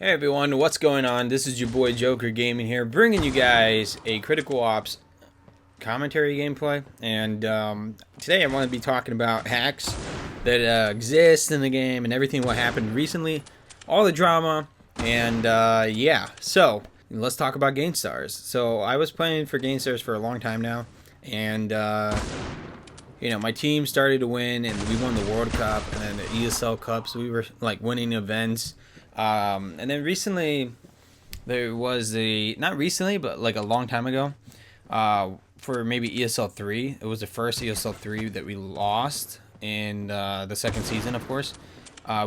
Hey everyone, what's going on? This is your boy Joker Gaming here, bringing you guys a Critical Ops commentary gameplay. And today I want to be talking about hacks that exist in the game and everything what happened recently, all the drama, and yeah. So let's talk about GameStars. So I was playing for GameStars for a long time now, and my team started to win, and we won the World Cup and then the ESL Cup. So we were like winning events. And then recently, there was not recently, but like a long time ago, for maybe ESL 3. It was the first ESL 3 that we lost in the second season, of course.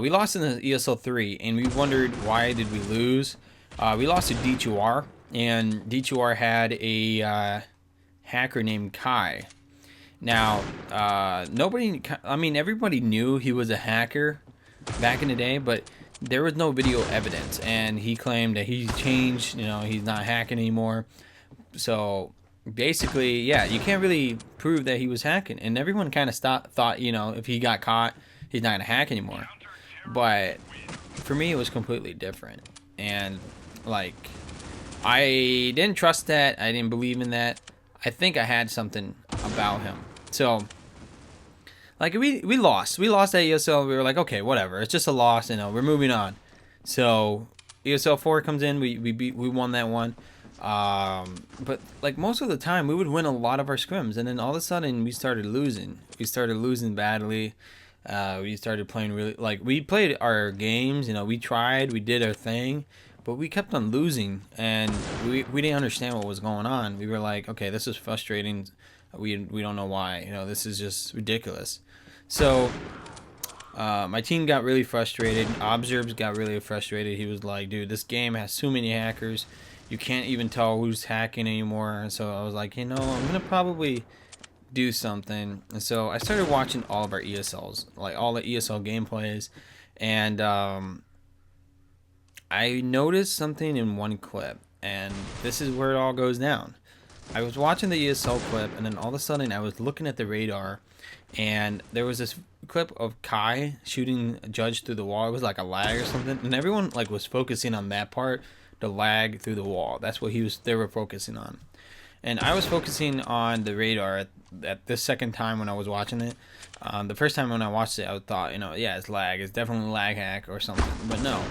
We lost in the ESL 3, and we wondered why did we lose. We lost to D2R, and D2R had a hacker named Kai. Now, everybody knew he was a hacker back in the day, but there was no video evidence, and he claimed that he changed, he's not hacking anymore. So basically, yeah, you can't really prove that he was hacking, and everyone kind of thought, if he got caught, he's not going to hack anymore. But for me, it was completely different, and like, I didn't trust that. I didn't believe in that. I think I had something about him. So like we lost that ESL. We were like, okay, whatever. It's just a loss. We're moving on. So ESL 4 comes in. We won that one. But like most of the time, we would win a lot of our scrims, and then all of a sudden we started losing. We started losing badly. We started playing really we played our games. We tried. We did our thing. But we kept on losing, and we didn't understand what was going on. We were like, okay, this is frustrating. We don't know why. This is just ridiculous. So my team got really frustrated. Obzerps got really frustrated. He was like, dude, this game has too many hackers. You can't even tell who's hacking anymore. And so I was like, I'm going to probably do something. And so I started watching all of our ESLs, like all the ESL gameplays. And I noticed something in one clip. And this is where it all goes down. I was watching the ESL clip, and then all of a sudden I was looking at the radar, and there was this clip of Kai shooting a judge through the wall. It was like a lag or something, and everyone was focusing on that part, the lag through the wall. That's what they were focusing on, and I was focusing on the radar at this second time when I was watching it. The first time when I watched it, I thought, yeah, it's lag. It's definitely lag hack or something, but no.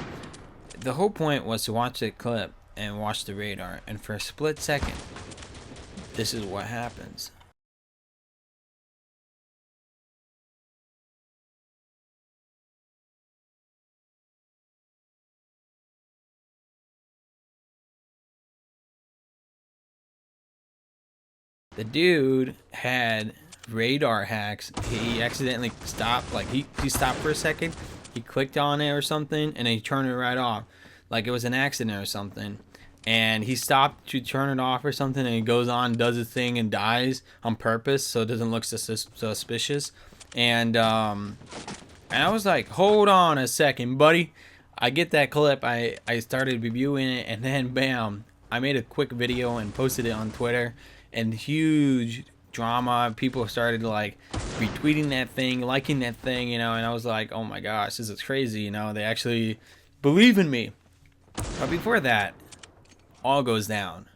The whole point was to watch the clip and watch the radar, and for a split second, this is what happens. The dude had radar hacks. He accidentally stopped, he stopped for a second. He clicked on it or something, and he turned it right off. Like it was an accident or something. And he stopped to turn it off or something, and he goes on, does his thing, and dies on purpose so it doesn't look suspicious. And I was like, hold on a second, buddy. I get that clip. I started reviewing it, and then bam, I made a quick video and posted it on Twitter, and huge drama. People started retweeting that thing, liking that thing, and I was like, oh my gosh, this is crazy. They actually believe in me. But before that all goes down,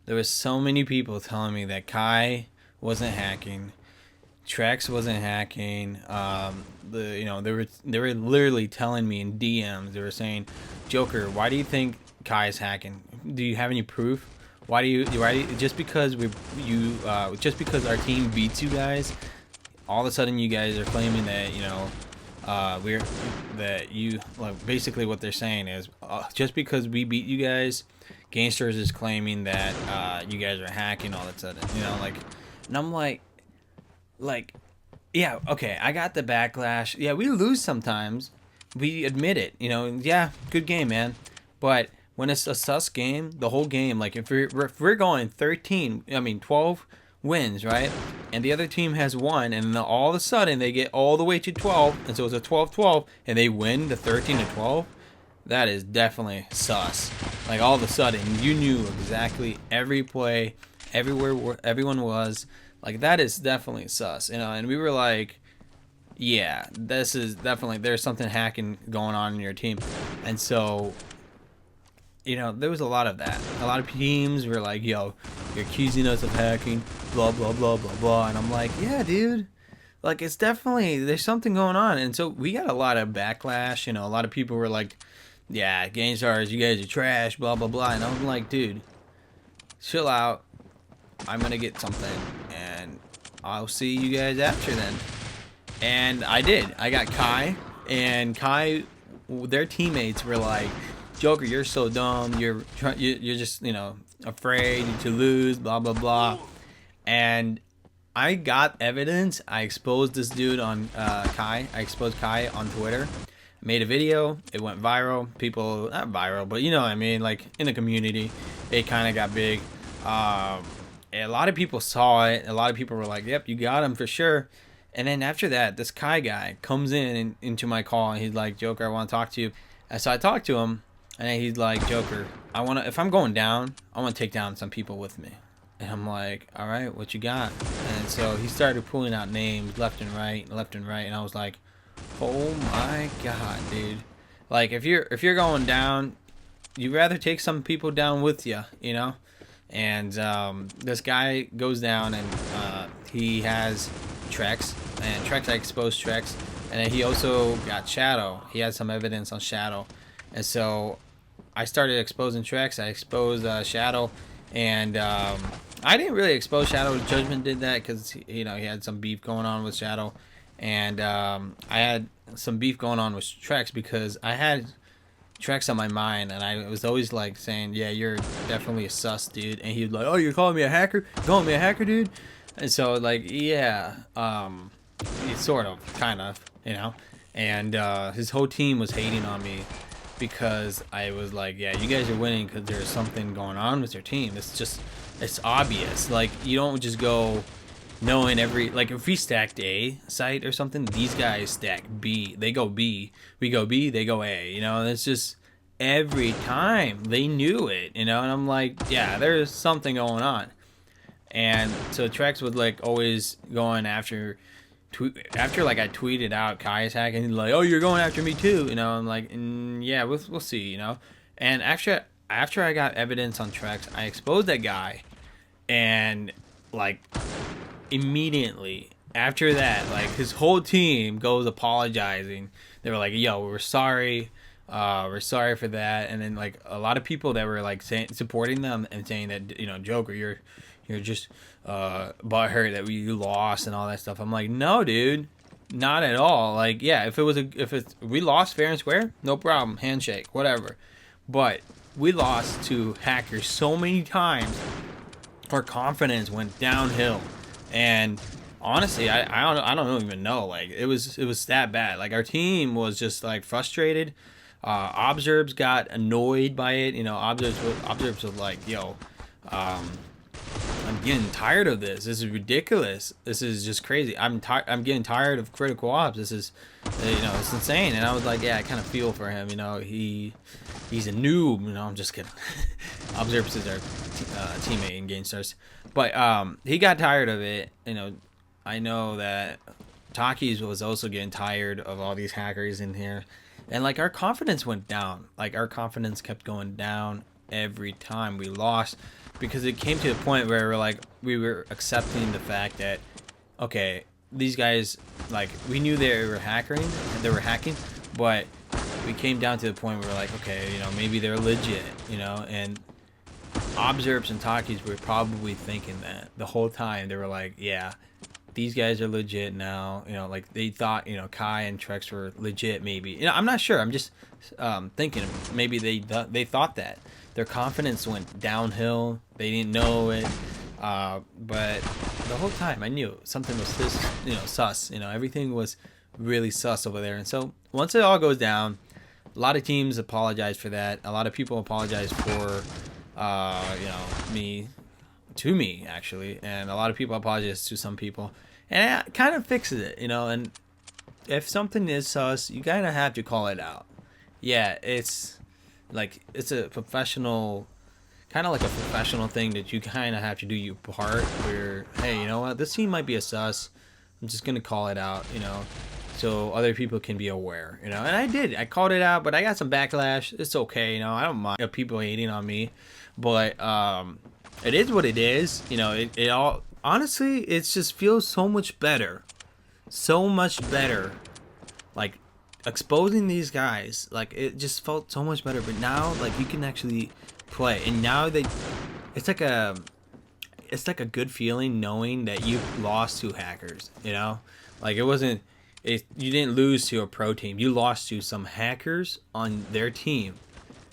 there was so many people telling me that Kai wasn't hacking, Trex wasn't hacking. They were literally telling me in DMs. They were saying, Joker, why do you think Kai is hacking? Do you have any proof? Why do you just because just because our team beats you guys, all of a sudden you guys are claiming that basically what they're saying is just because we beat you guys, Gangsters is claiming that you guys are hacking all of a sudden, and I'm like, yeah, okay, I got the backlash. Yeah, we lose sometimes. We admit it, yeah, good game, man. But when it's a sus game, the whole game, if we're going 12 wins, right? And the other team has one, and then all of a sudden they get all the way to 12, and so it's a 12-12, and they win the 13-12. That is definitely sus. All of a sudden, you knew exactly every play, everywhere where everyone was. That is definitely sus, and we were like, yeah, this is definitely, there's something hacking going on in your team. And so you know, there was a lot of that. A lot of teams were like, yo, you're accusing us of hacking, blah, blah, blah, blah, blah. And I'm like, yeah, dude. Like, it's definitely, there's something going on. And so we got a lot of backlash. You know, a lot of people were like, yeah, GameStars, you guys are trash, blah, blah, blah. And I'm like, dude, chill out. I'm going to get something. And I'll see you guys after then. And I did. I got Kai. And Kai, their teammates were like, Joker, you're so dumb. You're just, you know, afraid to lose, blah, blah, blah. And I got evidence. I exposed this dude on Kai. I exposed Kai on Twitter. Made a video. It went viral. People, not viral, but you know what I mean, like in the community, it kind of got big. A lot of people saw it. A lot of people were like, yep, you got him for sure. And then after that, this Kai guy comes into my call and he's like, Joker, I want to talk to you. And so I talked to him and he's like, Joker, if I'm going down, I want to take down some people with me. And I'm like, all right, what you got? And so he started pulling out names left and right. And I was like, oh my God, dude. Like if you're going down, you'd rather take some people down with you, you know? And this guy goes down and he has Trex, and Trex, I exposed Trex, and then he also got Shadow. He had some evidence on Shadow, and so I started exposing Trex. I exposed Shadow, and I didn't really expose Shadow. Judgment did that because you know he had some beef going on with Shadow, and I had some beef going on with Trex because I had Trex on my mind, and I was always like saying, yeah, you're definitely a sus dude, and he was like, oh, you're calling me a hacker? You're calling me a hacker, dude? And so like, yeah, sort of, kind of, you know, and his whole team was hating on me because I was like, yeah, you guys are winning because there's something going on with your team. It's obvious. Like, you don't just go knowing like if we stacked A site or something, these guys stack B. They go B, we go B, they go A, you know, and it's just every time they knew it, you know, and I'm like, yeah, there's something going on. And so Trex would like always going after like I tweeted out Kai's hack, and he's like, oh, you're going after me too, you know. I'm like, yeah, we'll see, you know. And after I got evidence on Trex, I exposed that guy, and like immediately after that, like his whole team goes apologizing. They were like, yo, we're sorry for that. And then like a lot of people that were like supporting them and saying that, you know, Joker, you're just butthurt that you lost and all that stuff. I'm like, no, dude, not at all. Like, yeah, if we lost fair and square, no problem, handshake, whatever. But we lost to hackers so many times, our confidence went downhill. And honestly, I don't even know. Like, it was that bad. Like, our team was just like frustrated. Obzerps got annoyed by it. You know, Obzerps was like, yo, I'm getting tired of this. This is ridiculous. This is just crazy. I'm getting tired of critical ops. This is, you know, it's insane. And I was like, yeah, I kind of feel for him. You know, he's a noob. You know, I'm just kidding. Obzerps is our teammate in GameStars, but he got tired of it. You know, I know that Takis was also getting tired of all these hackers in here, and like our confidence went down. Like our confidence kept going down every time we lost. Because it came to a point where we were accepting the fact that, okay, these guys, like, we knew they were hacking, but we came down to the point where we're like, okay, you know, maybe they're legit, you know, and Obzerps and Takis were probably thinking that the whole time. They were like, yeah, these guys are legit now, you know, like they thought, you know, Kai and Trex were legit, maybe, you know, I'm not sure. I'm just thinking maybe they thought that. Their confidence went downhill. They didn't know it, but the whole time I knew something was sus. You know, everything was really sus over there. And so once it all goes down, a lot of teams apologize for that. A lot of people apologize for, you know, me actually, and a lot of people apologize to some people, and it kind of fixes it, you know. And if something is sus, you kind of have to call it out. Yeah, it's a professional, kind of like a professional thing that you kind of have to do your part where, hey, you know what, this team might be a sus. I'm just going to call it out, you know. so other people can be aware, you know. And I did. I called it out, but I got some backlash. It's okay, you know. I don't mind people hating on me, but it is what it is, you know. It all honestly, it just feels so much better, so much better. Like exposing these guys, like it just felt so much better. But now, like you can actually play, and now it's like a good feeling knowing that you lost to hackers, you know. Like it wasn't, you didn't lose to a pro team, you lost to some hackers on their team,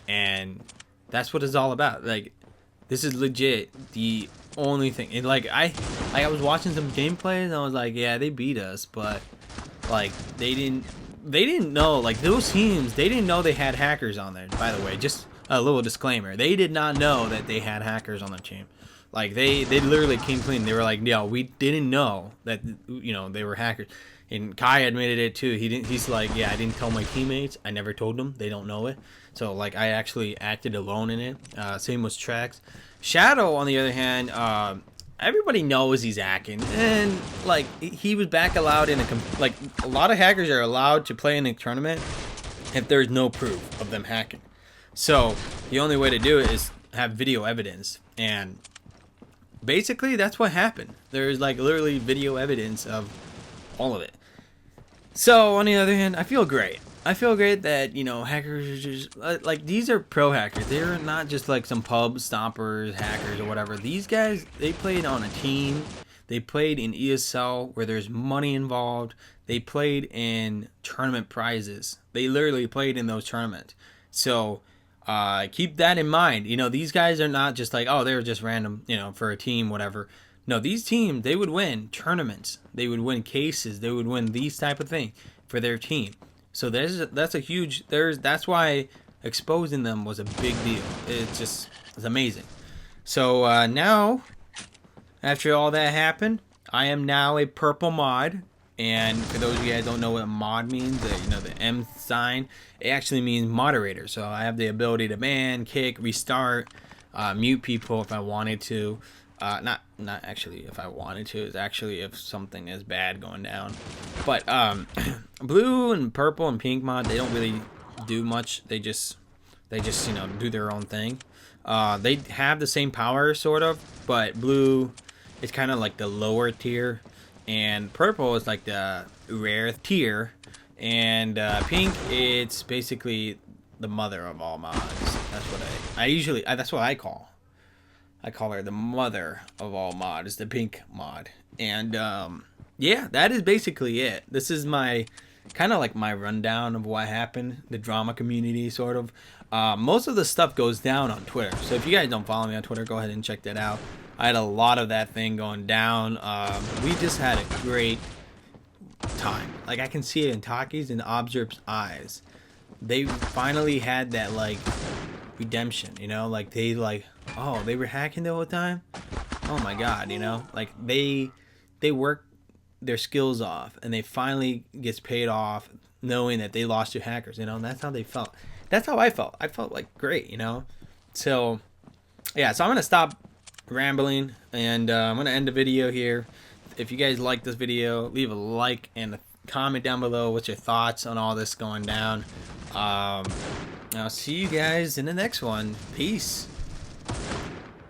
and that's what it's all about. Like this is legit the only thing. And like I was watching some gameplay and I was like, yeah, they beat us, but like they didn't know, like those teams, they didn't know they had hackers on there. By the way, just a little disclaimer, they did not know that they had hackers on their team. Like they literally came clean. They were like, yo, we didn't know that, you know, they were hackers. And Kai admitted it too. He's like, yeah, I didn't tell my teammates. I never told them. They don't know it. So like I actually acted alone in it. Same with Trax. Shadow, on the other hand, everybody knows he's hacking, and like he was back allowed in like a lot of hackers are allowed to play in a tournament if there's no proof of them hacking. So the only way to do it is have video evidence, and basically that's what happened. There's like literally video evidence of all of it. So on the other hand, I feel great. I feel great that, you know, hackers are just like, these are pro hackers. They're not just like some pub stompers, hackers or whatever. These guys, they played on a team. They played in ESL where there's money involved. They played in tournament prizes. They literally played in those tournaments. So keep that in mind. You know, these guys are not just like, oh, they're just random, you know, for a team, whatever. No, these teams, they would win tournaments. They would win cases. They would win these type of things for their team. So that's a huge, that's why exposing them was a big deal. It's amazing. So now, after all that happened, I am now a purple mod. And for those of you guys who don't know what a mod means, you know, the M sign, it actually means moderator. So I have the ability to ban, kick, restart, mute people if I wanted to. Not actually if I wanted to. It's actually if something is bad going down. But blue and purple and pink mod, they don't really do much. They just you know, do their own thing. They have the same power sort of, but blue is kind of like the lower tier, and purple is like the rare tier, and pink, it's basically the mother of all mods. That's what that's what I call. I call her the mother of all mods, the pink mod. And yeah, that is basically it. This is my kind of like my rundown of what happened, the drama community sort of. Most of the stuff goes down on Twitter. So if you guys don't follow me on Twitter, go ahead and check that out. I had a lot of that thing going down. We just had a great time. Like I can see it in Taki's and Obzerps' eyes. They finally had that like redemption, you know, like they like, oh, they were hacking the whole time. Oh my god, you know, like they work their skills off, and they finally gets paid off knowing that they lost to hackers, you know, and that's how they felt. That's how I felt. I felt like great, you know. So yeah, so I'm gonna stop rambling, and I'm gonna end the video here. If you guys like this video, leave a like and a comment down below what's your thoughts on all this going down. I'll see you guys in the next one. Peace.